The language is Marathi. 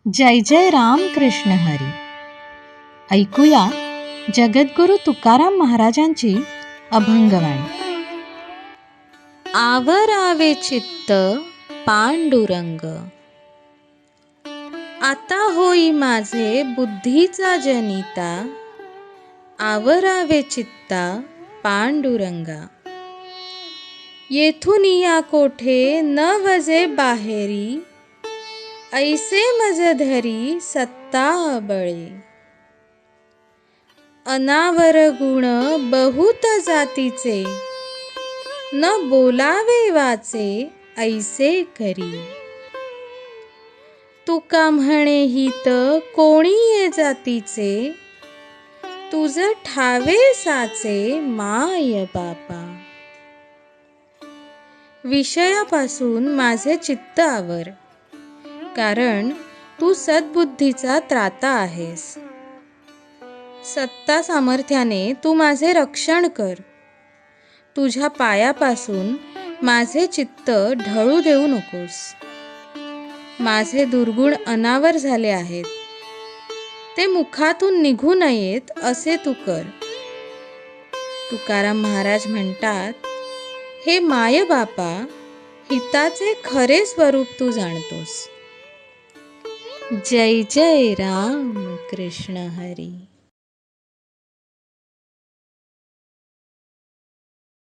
जय जय राम कृष्ण हरी. ऐकूया जगद्गुरु तुकाराम महाराजांची अभंगवाणी. आवरावे चित्त पांडुरंग, आता होई माझे बुद्धीचा जनिता. आवरावे चित्ता पांडुरंगा, येथून या कोठे न वजे बाहेरी. ऐसे मज धरी सत्ता बळे, अनावर गुण बहुत जातीचे. न बोलावे वाचे ऐसे करी. तुका म्हणे हित कोणी ये जातीचे. तुझ ठावे साचे माय बापा. विषयापासून माझे चित्त आवर, कारण तू सद्बुद्धीचा त्राता आहेस. सत्ता सामर्थ्याने तू माझे रक्षण कर. तुझ्या पायापासून माझे चित्त ढळू देऊ नकोस. माझे दुर्गुण अनावर झाले आहेत, ते मुखातून निघू नयेत असे तू कर. तुकाराम महाराज म्हणतात, हे माय बापा, हिताचे खरे स्वरूप तू जाणतोस. जय जय राम कृष्ण हरी.